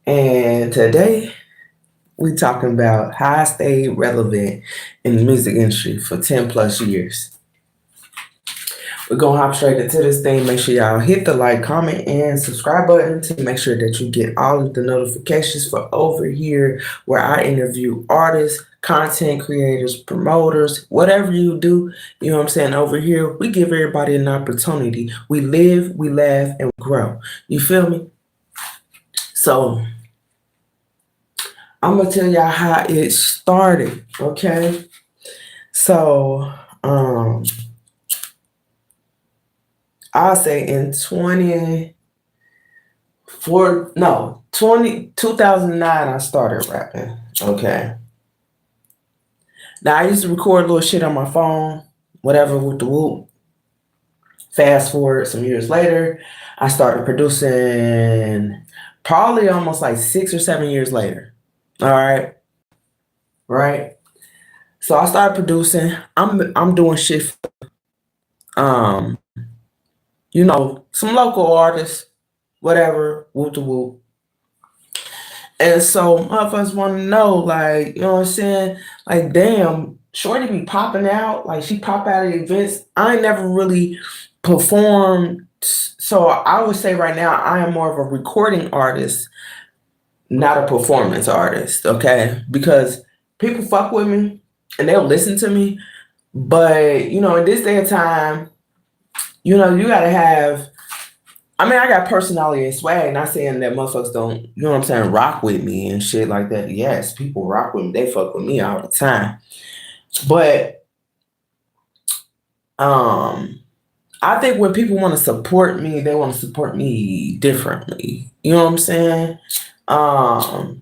And today we talking about how I stayed relevant in the music industry for 10 plus years. We're gonna hop straight into this thing. Make sure y'all hit the like, comment, and subscribe button to make sure that you get all of the notifications for over here where I interview artists, content creators, promoters, whatever you do, you know what I'm saying? Over here, we give everybody an opportunity. We live, we laugh, and we grow. You feel me? So I'm gonna tell y'all how it started, okay? So, um, I'll say in 2009, I started rapping, okay? Now, I used to record a little shit on my phone, whatever, with the whoop. Fast forward some years later, I started producing probably almost like 6 or 7 years later, all right? Right? So I started producing. I'm doing shit, um, some local artists, whatever, whoop the whoop. And so motherfuckers want to know, like, you know what I'm saying? Like, damn, Shorty be popping out. Like, she pop out at events. I ain't never really performed. So I would say right now, I am more of a recording artist, not a performance artist, okay? Because people fuck with me and they'll listen to me. But, in this day and time, you gotta have. I mean, I got personality and swag. Not saying that motherfuckers don't, you know what I'm saying, rock with me and shit like that. Yes, people rock with me. They fuck with me all the time. But um, I think when people want to support me, they want to support me differently. You know what I'm saying? Um,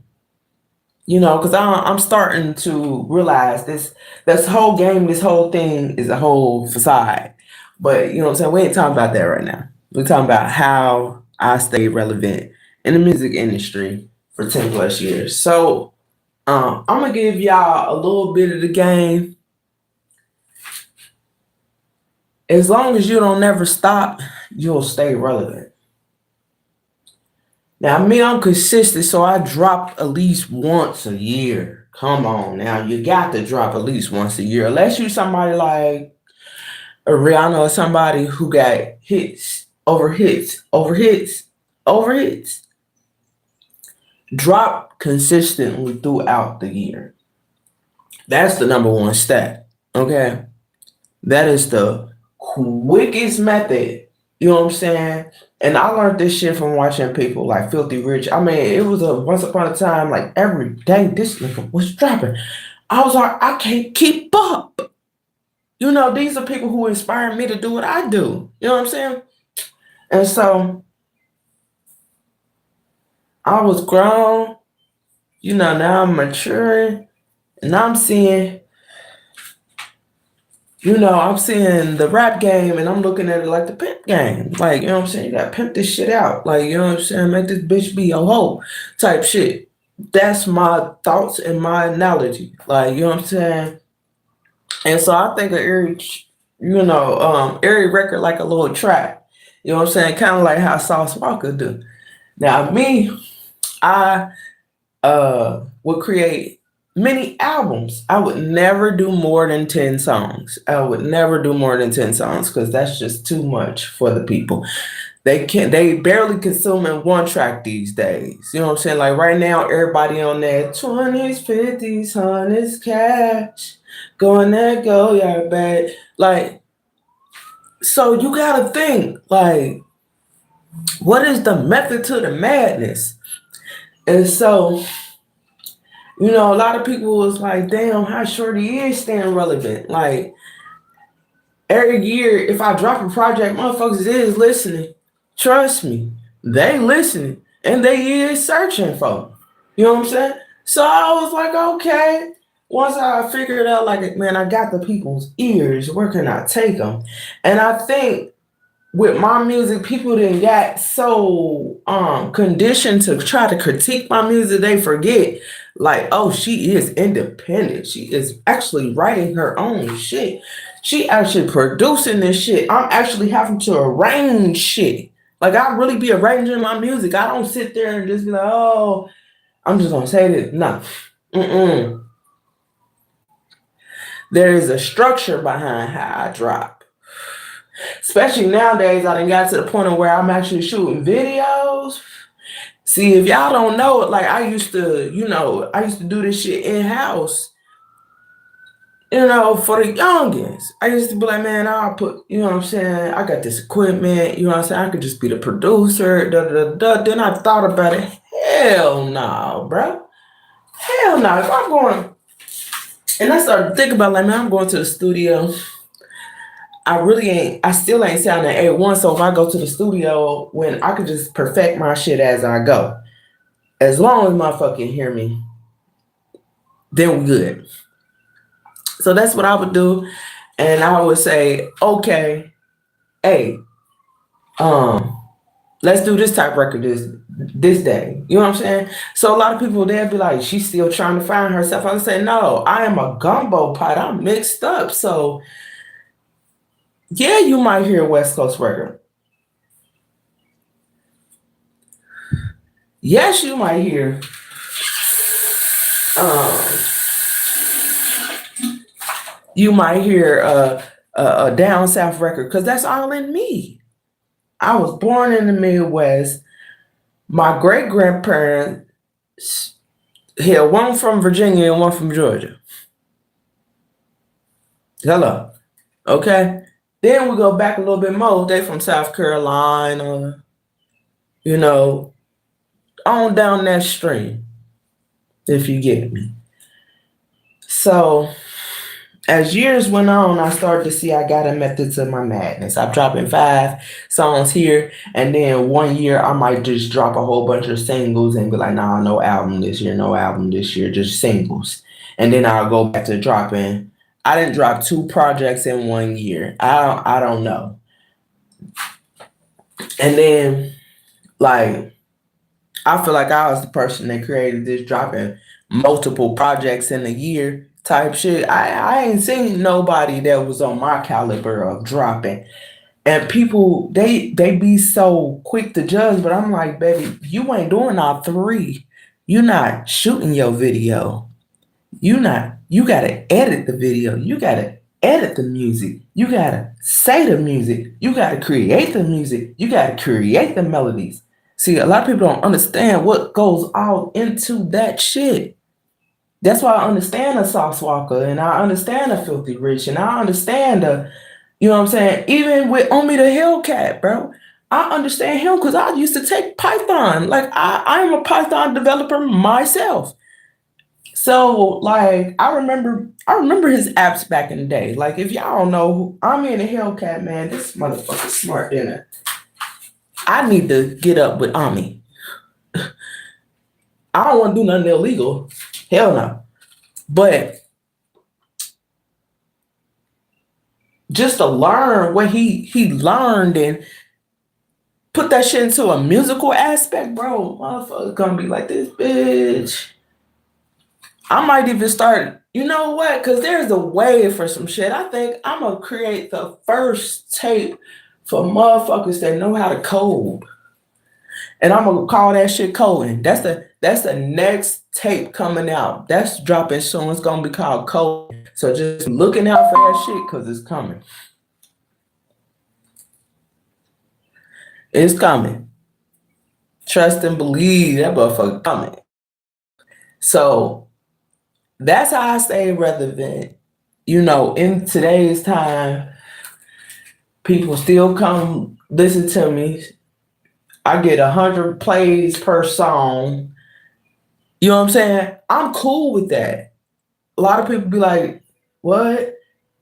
because I'm starting to realize this whole game, this whole thing is a whole facade. But you know what I'm saying? We ain't talking about that right now. We're talking about how I stay relevant in the music industry for 10 plus years. So I'm gonna give y'all a little bit of the game. As long as you don't never stop, you'll stay relevant. Now, me, I'm consistent, so I drop at least once a year. Come on, now you got to drop at least once a year, unless you somebody like a Rihanna or somebody who got hits over hits over hits over hits. Drop consistently throughout the year. That's the number one stat. Okay, that is the quickest method. You know what I'm saying? And I learned this shit from watching people like Filthy Rich. I mean, it was a once upon a time, like every day this nigga was dropping. I was like, I can't keep up. These are people who inspire me to do what I do. You know what I'm saying? And so I was grown. Now I'm maturing. And I'm seeing the rap game and I'm looking at it like the pimp game. Like, you know what I'm saying? You gotta pimp this shit out. Like, you know what I'm saying? Make this bitch be a hoe type shit. That's my thoughts and my analogy. Like, you know what I'm saying? And so I think of every record like a little track. You know what I'm saying? Kind of like how Sauce Walker do. Now me, I would create many albums. I would never do more than 10 songs. I would never do more than 10 songs because that's just too much for the people. They barely consuming one track these days. You know what I'm saying? Like right now, everybody on that 20s, 50s, 100s cash. Going there, go, yeah, bad. Like, so you gotta think, like, what is the method to the madness? And so, a lot of people was like, damn, how Shorty is staying relevant. Like, every year, if I drop a project, motherfuckers is listening. Trust me, they listening and they is searching for me. You know what I'm saying? So I was like, okay. Once I figured out, like, man, I got the people's ears. Where can I take them? And I think with my music, people didn't get so conditioned to try to critique my music, they forget, like, oh, she is independent. She is actually writing her own shit. She actually producing this shit. I'm actually having to arrange shit. Like, I really be arranging my music. I don't sit there and just be like, oh, I'm just gonna say this. No. There is a structure behind how I drop. Especially nowadays, I done got to the point of where I'm actually shooting videos. See, if y'all don't know it, like I used to do this shit in-house, for the youngins. I used to be like, man, I'll put, you know what I'm saying? I got this equipment, you know what I'm saying? I could just be the producer, da da da. Then I thought about it. Hell no, bro. Hell no. If I'm going, and I started thinking about like, man, I'm going to the studio. I still ain't sounding A1. So if I go to the studio, when I could just perfect my shit as I go. As long as motherfucker hear me, then we good. So that's what I would do. And I would say, okay, hey, let's do this type record this day. You know what I'm saying? So a lot of people, they'll be like, she's still trying to find herself. I would say, no, I am a gumbo pot. I'm mixed up. So yeah, you might hear a West Coast record. Yes, you might hear a down south record, because that's all in me. I was born in the Midwest. My great grandparents, here, one from Virginia and one from Georgia. Hello. Okay. Then we go back a little bit more. They from South Carolina, on down that stream, if you get me. So as years went on, I started to see I got a method to my madness. I'm dropping 5 songs here, and then one year I might just drop a whole bunch of singles and be like, nah, no album this year, just singles. And then I'll go back to dropping. I didn't drop 2 projects in 1 year. I don't know. And then, like, I feel like I was the person that created this dropping multiple projects in a year type shit. I ain't seen nobody that was on my caliber of dropping. And people, they be so quick to judge, but I'm like, baby, you ain't doing all 3. You're not shooting your video. You gotta edit the video. You gotta edit the music. You gotta say the music. You gotta create the music. You gotta create the melodies. See, a lot of people don't understand what goes all into that shit. That's why I understand a Sauce Walker, and I understand a Filthy Rich, and I understand you know what I'm saying? Even with Omi the Hellcat, bro. I understand him because I used to take Python. Like, I'm a Python developer myself. So, like, I remember his apps back in the day. Like, if y'all don't know who Omi and the Hellcat, man, this motherfucker smart dinner. I need to get up with Omi. I don't want to do nothing illegal. Hell no. But just to learn what he learned and put that shit into a musical aspect, bro, motherfucker gonna be like, this bitch. I might even start, you know what? Because there's a way for some shit. I think I'm gonna create the first tape for motherfuckers that know how to code. And I'm gonna call that shit coding. That's the next tape coming out. That's dropping soon. It's gonna be called coding. So just looking out for that shit, because it's coming. It's coming. Trust and believe that motherfucker coming. So that's how I stay relevant. In today's time, people still come listen to me. I get 100 plays per song. You know what I'm saying? I'm cool with that. A lot of people be like, what?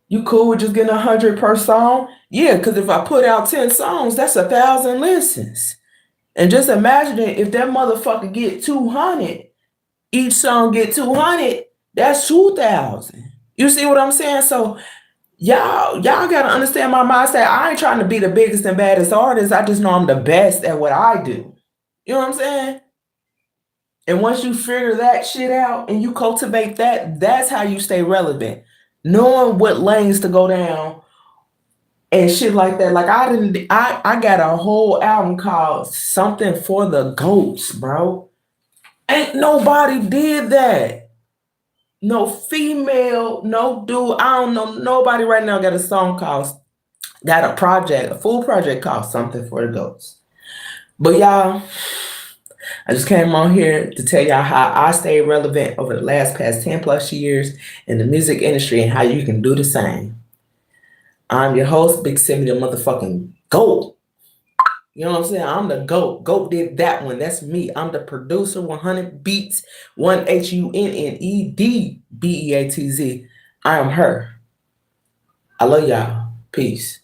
You cool with just getting 100 per song? Yeah, because if I put out 10 songs, that's 1,000 listens. And just imagine it, if that motherfucker get 200, each song get 200, that's 2,000. You see what I'm saying? So y'all gotta understand my mindset. I ain't trying to be the biggest and baddest artist. I just know I'm the best at what I do. You know what I'm saying? And once you figure that shit out and you cultivate that, that's how you stay relevant. Knowing what lanes to go down, and shit like that. Like I got a whole album called Something for the Goats, bro. Ain't nobody did that. No female, no dude. I don't know. Nobody right now got a song called, got a project, a full project called Something for the Goats. But y'all, I just came on here to tell y'all how I stayed relevant over the past 10 plus years in the music industry and how you can do the same. I'm your host, Big Simmy, the motherfucking GOAT. You know what I'm saying? I'm the GOAT. GOAT did that one. That's me. I'm the producer, 100 Beats, Hunnedbeatz. I am her. I love y'all. Peace.